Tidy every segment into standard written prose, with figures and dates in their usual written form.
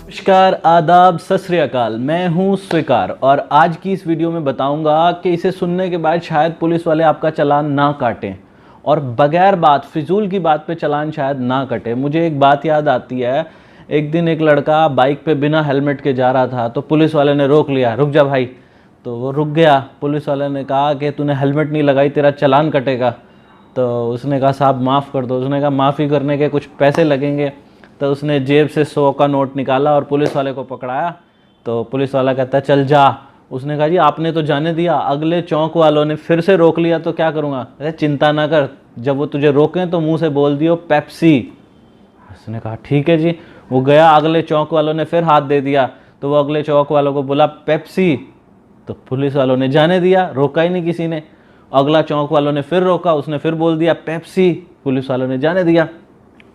नमस्कार, आदाब, सत श्री अकाल। मैं हूं स्वीकार और आज की इस वीडियो में बताऊंगा कि इसे सुनने के बाद शायद पुलिस वाले आपका चालान ना काटें और बगैर बात फिजूल की बात पे चालान शायद ना कटे। मुझे एक बात याद आती है, एक दिन एक लड़का बाइक पे बिना हेलमेट के जा रहा था तो पुलिस वाले ने रोक लिया, रुक जा भाई। तो वो रुक गया। पुलिस वाले ने कहा कि तूने हेलमेट नहीं लगाई, तेरा चालान कटेगा। तो उसने कहा साहब माफ़ कर दो। उसने कहा माफ़ी करने के कुछ पैसे लगेंगे। तो उसने जेब से 100 का नोट निकाला और पुलिस वाले को पकड़ाया। तो पुलिस वाला कहता है चल जा। उसने कहा जी आपने तो जाने दिया, अगले चौक वालों ने फिर से रोक लिया तो क्या करूँगा। अरे चिंता ना कर, जब वो तुझे रोकें तो मुंह से बोल दियो पेप्सी। उसने कहा ठीक है जी। वो गया, अगले चौक वालों ने फिर हाथ दे दिया तो वो अगले चौक वालों को बोला पेप्सी। तो पुलिस वालों ने जाने दिया, रोका ही नहीं किसी ने। अगला चौक वालों ने फिर रोका, उसने फिर बोल दिया पेप्सी, पुलिस वालों ने जाने दिया।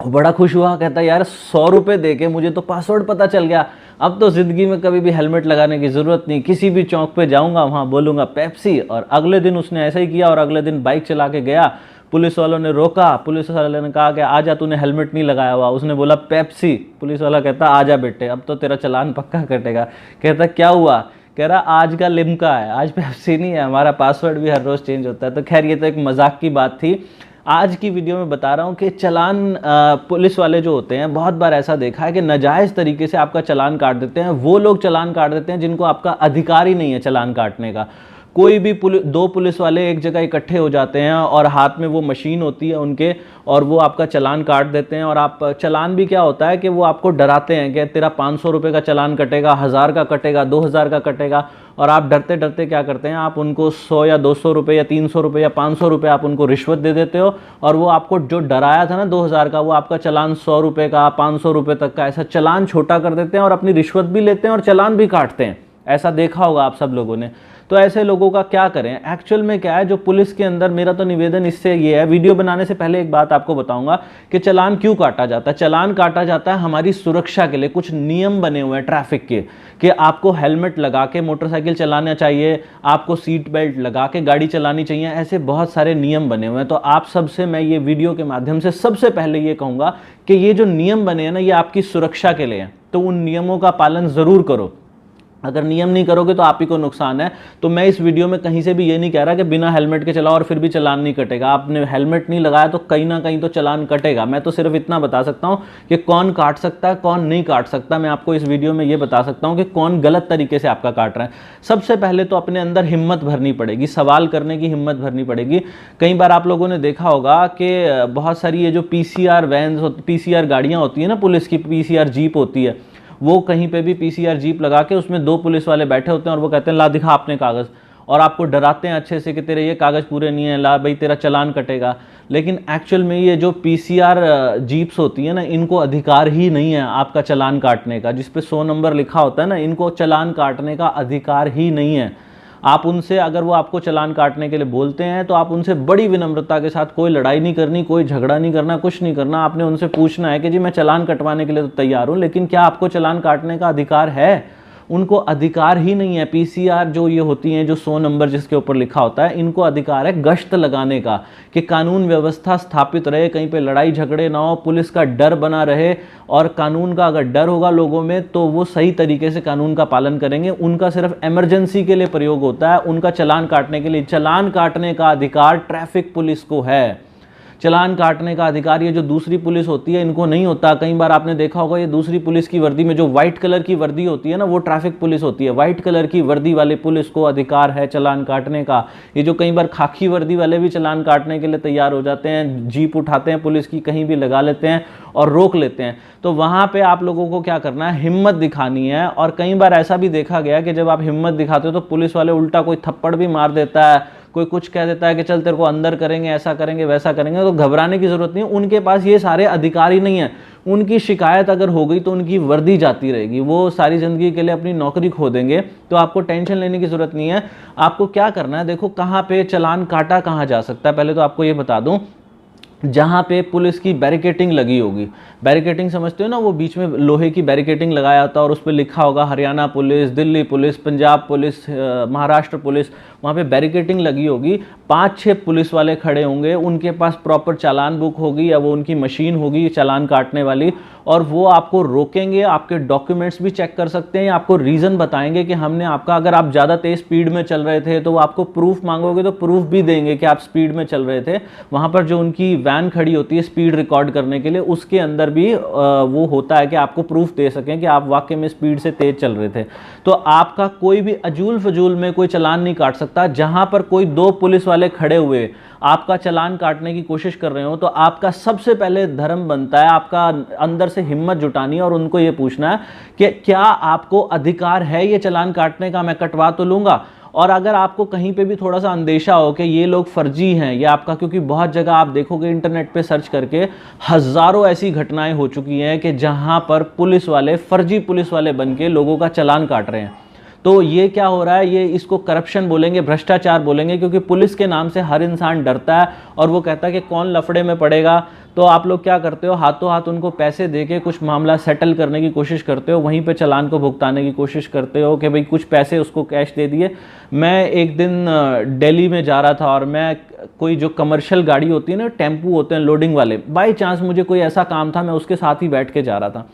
वो बड़ा खुश हुआ, कहता यार 100 रुपये दे के मुझे तो पासवर्ड पता चल गया, अब तो ज़िंदगी में कभी भी हेलमेट लगाने की ज़रूरत नहीं, किसी भी चौक पे जाऊंगा वहाँ बोलूँगा पेप्सी। और अगले दिन उसने ऐसा ही किया और अगले दिन बाइक चला के गया। पुलिस वालों ने रोका, पुलिस वाले ने कहा कि आजा, तूने हेलमेट नहीं लगाया हुआ। उसने बोला पेप्सी। पुलिस वाला कहता आजा बेटे, अब तो तेरा चालान पक्का कटेगा। कहता क्या हुआ। कह रहा आज का लिम्का है, आज पेप्सी नहीं है, हमारा पासवर्ड भी हर रोज़ चेंज होता है। तो खैर ये तो एक मजाक की बात थी। आज की वीडियो में बता रहा हूँ कि चालान पुलिस वाले जो होते हैं, बहुत बार ऐसा देखा है कि नाजायज़ तरीके से आपका चालान काट देते हैं। वो लोग चालान काट देते हैं जिनको आपका अधिकार ही नहीं है चालान काटने का। कोई भी दो पुलिस वाले एक जगह इकट्ठे हो जाते हैं और हाथ में वो मशीन होती है उनके, और वो आपका चालान काट देते हैं। और आप चालान भी क्या होता है कि वो आपको डराते हैं कि तेरा 500 रुपये का चालान कटेगा, 1000 का कटेगा, 2000 का कटेगा। और आप डरते डरते क्या करते हैं, आप उनको 100 या 200 रुपये या 300 रुपये या 500 रुपये आप उनको रिश्वत दे देते हो। और वो आपको जो डराया था ना 2000 का, वो आपका चालान 100 रुपये का, 500 रुपये तक का ऐसा चालान छोटा कर देते हैं और अपनी रिश्वत भी लेते हैं और चालान भी काटते हैं। ऐसा देखा होगा आप सब लोगों ने। तो ऐसे लोगों का क्या करें। एक्चुअल में क्या है, जो पुलिस के अंदर, मेरा तो निवेदन इससे ये है, वीडियो बनाने से पहले एक बात आपको बताऊंगा कि चालान क्यों काटा जाता है। चालान काटा जाता है हमारी सुरक्षा के लिए। कुछ नियम बने हुए हैं ट्रैफिक के कि आपको हेलमेट लगा के मोटरसाइकिल चलाना चाहिए, आपको सीट बेल्ट लगा के गाड़ी चलानी चाहिए। ऐसे बहुत सारे नियम बने हुए हैं। तो आप सबसे मैं ये वीडियो के माध्यम से सबसे पहले ये कहूँगा कि ये जो नियम बने हैं ना, ये आपकी सुरक्षा के लिए हैं। तो उन नियमों का पालन ज़रूर करो। अगर नियम नहीं करोगे तो आप ही को नुकसान है। तो मैं इस वीडियो में कहीं से भी ये नहीं कह रहा कि बिना हेलमेट के चलाओ और फिर भी चालान नहीं कटेगा। आपने हेलमेट नहीं लगाया तो कहीं ना कहीं तो चालान कटेगा। मैं तो सिर्फ इतना बता सकता हूँ कि कौन काट सकता है, कौन नहीं काट सकता। मैं आपको इस वीडियो में ये बता सकता हूँ कि कौन गलत तरीके से आपका काट रहा है। सबसे पहले तो अपने अंदर हिम्मत भरनी पड़ेगी, सवाल करने की हिम्मत भरनी पड़ेगी। कई बार आप लोगों ने देखा होगा कि बहुत सारी ये जो PCR वैन्स, PCR गाड़ियाँ होती है ना, पुलिस की PCR जीप होती है, वो कहीं पे भी PCR जीप लगा के उसमें 2 पुलिस वाले बैठे होते हैं और वो कहते हैं ला दिखा अपने कागज़, और आपको डराते हैं अच्छे से कि तेरे ये कागज़ पूरे नहीं है, ला भाई तेरा चालान कटेगा। लेकिन एक्चुअल में ये जो PCR जीप्स होती है ना, इनको अधिकार ही नहीं है आपका चालान काटने का। जिस पे 100 नंबर लिखा होता है ना, इनको चालान काटने का अधिकार ही नहीं है। आप उनसे, अगर वो आपको चालान काटने के लिए बोलते हैं तो आप उनसे बड़ी विनम्रता के साथ, कोई लड़ाई नहीं करनी, कोई झगड़ा नहीं करना, कुछ नहीं करना। आपने उनसे पूछना है कि जी मैं चालान कटवाने के लिए तो तैयार हूँ, लेकिन क्या आपको चालान काटने का अधिकार है। उनको अधिकार ही नहीं है। PCR जो ये होती हैं, जो 100 नंबर जिसके ऊपर लिखा होता है, इनको अधिकार है गश्त लगाने का, कि कानून व्यवस्था स्थापित रहे, कहीं पे लड़ाई झगड़े ना हो, पुलिस का डर बना रहे। और कानून का अगर डर होगा लोगों में तो वो सही तरीके से कानून का पालन करेंगे। उनका सिर्फ इमरजेंसी के लिए प्रयोग होता है, उनका चालान काटने के लिए। चालान काटने का अधिकार ट्रैफिक पुलिस को है। चालान काटने का अधिकार ये जो दूसरी पुलिस होती है इनको नहीं होता। कई बार आपने देखा होगा, ये दूसरी पुलिस की वर्दी में जो व्हाइट कलर की वर्दी होती है ना, वो ट्रैफिक पुलिस होती है। व्हाइट कलर की वर्दी वाले पुलिस को अधिकार है चालान काटने का। ये जो कई बार खाकी वर्दी वाले भी चालान काटने के लिए तैयार हो जाते हैं, जीप उठाते हैं पुलिस की, कहीं भी लगा लेते हैं और रोक लेते हैं। तो वहाँ पे आप लोगों को क्या करना है, हिम्मत दिखानी है। और कई बार ऐसा भी देखा गया कि जब आप हिम्मत दिखाते हो तो पुलिस वाले उल्टा कोई थप्पड़ भी मार देता है, कोई कुछ कह देता है कि चल तेरे को अंदर करेंगे, ऐसा करेंगे, वैसा करेंगे। तो घबराने की जरूरत नहीं है, उनके पास ये सारे अधिकार ही नहीं है। उनकी शिकायत अगर हो गई तो उनकी वर्दी जाती रहेगी, वो सारी जिंदगी के लिए अपनी नौकरी खो देंगे। तो आपको टेंशन लेने की जरूरत नहीं है। आपको क्या करना है, देखो कहाँ पे चालान काटा कहाँ जा सकता है। पहले तो आपको ये बता दूं जहाँ पे पुलिस की बैरिकेटिंग लगी होगी। बैरिकेटिंग समझते हो ना, वो बीच में लोहे की बैरिकेटिंग लगाया होता है और उस पर लिखा होगा Haryana police, Delhi police, Punjab police, Maharashtra police. वहाँ पे बैरिकेटिंग लगी होगी, 5-6 पुलिस वाले खड़े होंगे, उनके पास प्रॉपर चालान बुक होगी या वो उनकी मशीन होगी चालान काटने वाली, और वो आपको रोकेंगे, आपके डॉक्यूमेंट्स भी चेक कर सकते हैं, आपको रीज़न बताएंगे कि हमने आपका, अगर आप ज़्यादा तेज़ स्पीड में चल रहे थे तो वो आपको प्रूफ मांगोगे तो प्रूफ भी देंगे कि आप स्पीड में चल रहे थे। वहाँ पर जो उनकी वैन खड़ी होती है स्पीड रिकॉर्ड करने के लिए, उसके अंदर भी वो होता है कि आपको प्रूफ दे सकें कि आप वाकई में स्पीड से तेज़ चल रहे थे। तो आपका कोई भी अजूल फजूल में कोई चालान नहीं काट सकता। जहाँ पर कोई 2 पुलिस वाले खड़े हुए आपका चालान काटने की कोशिश कर रहे हो, तो आपका सबसे पहले धर्म बनता है, आपका अंदर से हिम्मत जुटानी है और उनको ये पूछना है कि क्या आपको अधिकार है ये चालान काटने का, मैं कटवा तो लूंगा। और अगर आपको कहीं पे भी थोड़ा सा अंदेशा हो कि ये लोग फर्जी हैं ये आपका, क्योंकि बहुत जगह आप देखोगे इंटरनेट पे सर्च करके हजारों ऐसी घटनाएं हो चुकी हैं कि जहां पर पुलिस वाले फर्जी पुलिस वाले बन के लोगों का चालान काट रहे हैं। तो ये क्या हो रहा है, ये इसको करप्शन बोलेंगे, भ्रष्टाचार बोलेंगे, क्योंकि पुलिस के नाम से हर इंसान डरता है और वो कहता है कि कौन लफड़े में पड़ेगा। तो आप लोग क्या करते हो, हाथों हाथ उनको पैसे देके कुछ मामला सेटल करने की कोशिश करते हो, वहीं पे चालान को भुगताने की कोशिश करते हो कि भाई कुछ पैसे उसको कैश दे दिए। मैं एक दिन दिल्ली में जा रहा था और मैं कोई जो कमर्शियल गाड़ी होती है ना, टेम्पू होते हैं लोडिंग वाले, बाई चांस मुझे कोई ऐसा काम था, मैं उसके साथ ही बैठ के जा रहा था।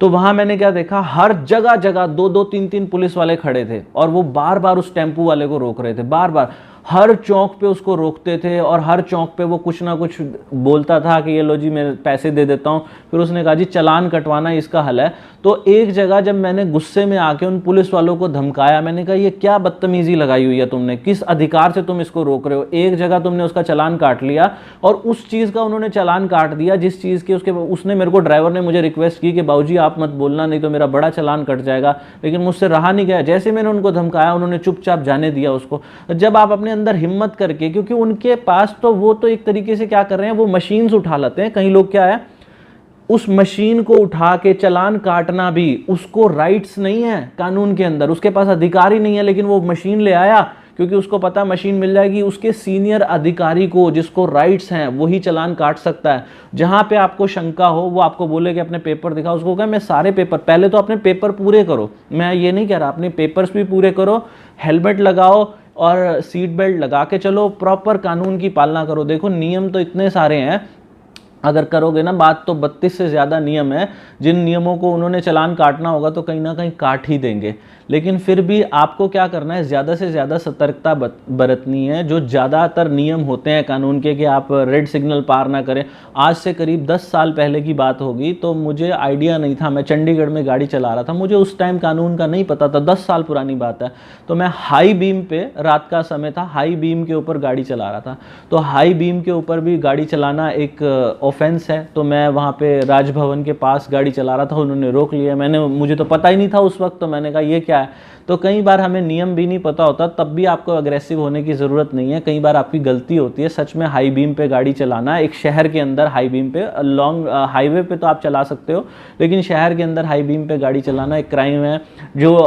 तो वहां मैंने क्या देखा, हर जगह जगह 2-2, 3-3 पुलिस वाले खड़े थे और वो बार बार उस टेम्पू वाले को रोक रहे थे, बार बार हर चौक पे उसको रोकते थे और हर चौक पे वो कुछ ना कुछ बोलता था कि ये लो जी मैं पैसे दे देता हूँ। फिर उसने कहा जी चालान कटवाना इसका हल है। तो एक जगह जब मैंने गुस्से में आके उन पुलिस वालों को धमकाया, मैंने कहा ये क्या बदतमीजी लगाई हुई है तुमने, किस अधिकार से तुम इसको रोक रहे हो। एक जगह तुमने उसका चालान काट लिया और उस चीज़ का उन्होंने चालान काट दिया जिस चीज़ की उसने मेरे को, ड्राइवर ने मुझे रिक्वेस्ट की कि बाबूजी आप मत बोलना नहीं तो मेरा बड़ा चालान कट जाएगा, लेकिन मुझसे रहा नहीं गया। जैसे मैंने उनको धमकाया उन्होंने चुपचाप जाने दिया उसको। जब आप अपने अंदर हिम्मत करके, क्योंकि उनके पास तो वो तो एक तरीके से क्या कर रहे हैं, वो मशीन्स उठा लेते हैं। कई लोग क्या है, उस मशीन को उठा के चालान काटना भी उसको राइट्स नहीं है कानून के अंदर, उसके पास अधिकार ही नहीं है, लेकिन वो मशीन ले आया क्योंकि उसको पता मशीन मिल जाएगी, उसके सीनियर अधिकारी को जिसको राइट्स हैं वही चालान काट सकता है। जहां पे आपको शंका हो वो आपको बोले कि अपने पेपर दिखाओ, उसको कहा मैं सारे पेपर, पहले तो अपने पेपर पूरे करो, मैं ये नहीं कह रहा, अपने पेपर्स भी पूरे करो, हेलमेट लगाओ और सीट बेल्ट लगा के चलो, प्रॉपर कानून की पालना करो। देखो नियम तो इतने सारे हैं, अगर करोगे ना बात, तो 32 से ज़्यादा नियम है, जिन नियमों को उन्होंने चालान काटना होगा तो कहीं ना कहीं काट ही देंगे। लेकिन फिर भी आपको क्या करना है, ज़्यादा से ज़्यादा सतर्कता बरतनी है। जो ज़्यादातर नियम होते हैं कानून के कि आप रेड सिग्नल पार ना करें, आज से करीब 10 साल पहले की बात होगी, तो मुझे आइडिया नहीं था, मैं चंडीगढ़ में गाड़ी चला रहा था, मुझे उस टाइम कानून का नहीं पता था, 10 साल पुरानी बात है। तो मैं हाई बीम पे, रात का समय था, हाई बीम के ऊपर गाड़ी चला रहा था। तो हाई बीम के ऊपर भी गाड़ी चलाना एक ऑफेंस है। तो मैं वहाँ पे राजभवन के पास गाड़ी चला रहा था, उन्होंने रोक लिया, मुझे तो पता ही नहीं था उस वक्त, तो मैंने कहा ये क्या है। तो कई बार हमें नियम भी नहीं पता होता, तब भी आपको अग्रेसिव होने की ज़रूरत नहीं है, कई बार आपकी गलती होती है। सच में हाई बीम पे गाड़ी चलाना, एक शहर के अंदर हाई बीम पे, लॉन्ग हाईवे पे तो आप चला सकते हो, लेकिन शहर के अंदर हाई बीम पे गाड़ी चलाना एक क्राइम है। जो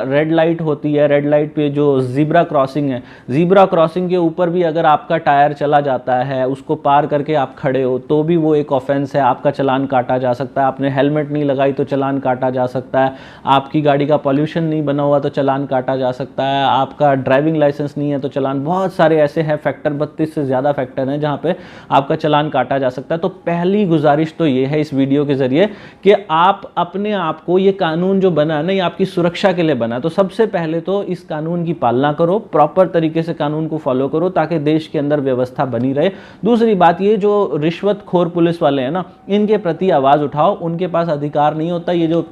रेड लाइट होती है, रेड लाइट पे जो ज़ीब्रा क्रॉसिंग है, ज़ीब्रा क्रॉसिंग के ऊपर भी अगर आपका टायर चला जाता है, उसको पार करके आप खड़े हो, तो भी वो एक ऑफेंस है, आपका चालान काटा जा सकता है। आपने हेलमेट नहीं लगाई तो चालान काटा जा सकता है, आपकी गाड़ी का पॉल्यूशन नहीं बना हुआ तो चालान काटा जा सकता है, आपका ड्राइविंग लाइसेंस नहीं है तो चालान, बहुत सारे ऐसे हैं फैक्टर, 32 से ज़्यादा फैक्टर हैं जहाँ पे आपका चालान काटा जा सकता है। तो पहली गुजारिश तो ये है इस वीडियो के ज़रिए कि आप अपने आप को, ये कानून जो बना है ना, ये आपकी सुरक्षा के लिए बना है, तो सबसे पहले तो इस कानून की पालना करो, प्रॉपर तरीके से कानून को फॉलो करो ताकि देश के अंदर व्यवस्था बनी रहे। दूसरी बात, ये जो रिश्वतखोर पुलिस वाले हैं ना, इनके प्रति आवाज़ उठाओ, उनके पास अधिकार नहीं होता, ये जो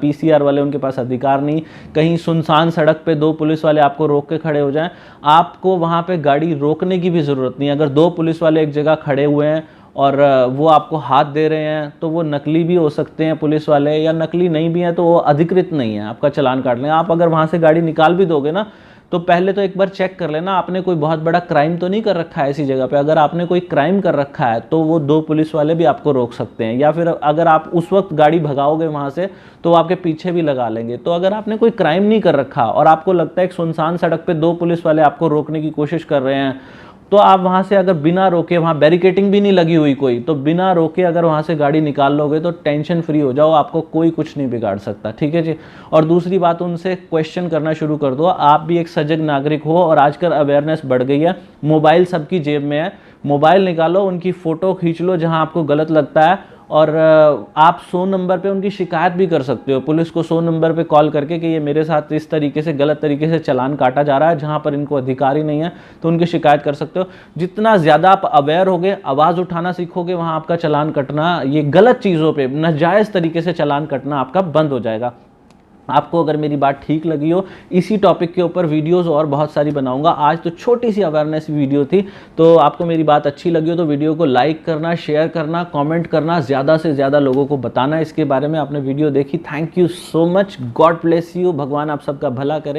PCR वाले, उनके पास अधिकार नहीं। कहीं सुनसान सड़क पे 2 पुलिस वाले आपको रोक के खड़े हो जाएं, आपको वहां पे गाड़ी रोकने की भी ज़रूरत नहीं। अगर 2 पुलिस वाले एक जगह खड़े हुए हैं और वो आपको हाथ दे रहे हैं, तो वो नकली भी हो सकते हैं पुलिस वाले, या नकली नहीं भी हैं तो वो अधिकृत नहीं है, आपका चालान काट लेंगे। आप अगर वहाँ से गाड़ी निकाल भी दोगे ना, तो पहले तो एक बार चेक कर लेना आपने कोई बहुत बड़ा क्राइम तो नहीं कर रखा है ऐसी जगह पे। अगर आपने कोई क्राइम कर रखा है तो वो 2 पुलिस वाले भी आपको रोक सकते हैं, या फिर अगर आप उस वक्त गाड़ी भगाओगे वहाँ से तो आपके पीछे भी लगा लेंगे। तो अगर आपने कोई क्राइम नहीं कर रखा और आपको लगता है एक सुनसान सड़क पे 2 पुलिस वाले आपको रोकने की कोशिश कर रहे हैं तो आप वहाँ से अगर बिना रोके, वहाँ बैरिकेटिंग भी नहीं लगी हुई कोई, तो बिना रोके अगर वहाँ से गाड़ी निकाल लोगे तो टेंशन फ्री हो जाओ, आपको कोई कुछ नहीं बिगाड़ सकता, ठीक है जी। और दूसरी बात, उनसे क्वेश्चन करना शुरू कर दो, आप भी एक सजग नागरिक हो। और आजकल अवेयरनेस बढ़ गई है, मोबाइल सबकी जेब में है, मोबाइल निकालो, उनकी फ़ोटो खींच लो जहाँ आपको गलत लगता है, और आप 100 नंबर पे उनकी शिकायत भी कर सकते हो, पुलिस को 100 नंबर पे कॉल करके कि ये मेरे साथ इस तरीके से गलत तरीके से चालान काटा जा रहा है जहाँ पर इनको अधिकार ही नहीं है, तो उनकी शिकायत कर सकते हो। जितना ज़्यादा आप अवेयर होगे, आवाज़ उठाना सीखोगे, वहाँ आपका चालान कटना, ये गलत चीज़ों पे नाजायज़ तरीके से चालान कटना आपका बंद हो जाएगा। आपको अगर मेरी बात ठीक लगी हो, इसी टॉपिक के ऊपर वीडियोस और बहुत सारी बनाऊंगा। आज तो छोटी सी अवेयरनेस वीडियो थी, तो आपको मेरी बात अच्छी लगी हो तो वीडियो को लाइक करना, शेयर करना, कमेंट करना, ज़्यादा से ज़्यादा लोगों को बताना इसके बारे में। आपने वीडियो देखी, thank you so much, God bless you, भगवान आप सबका भला करे।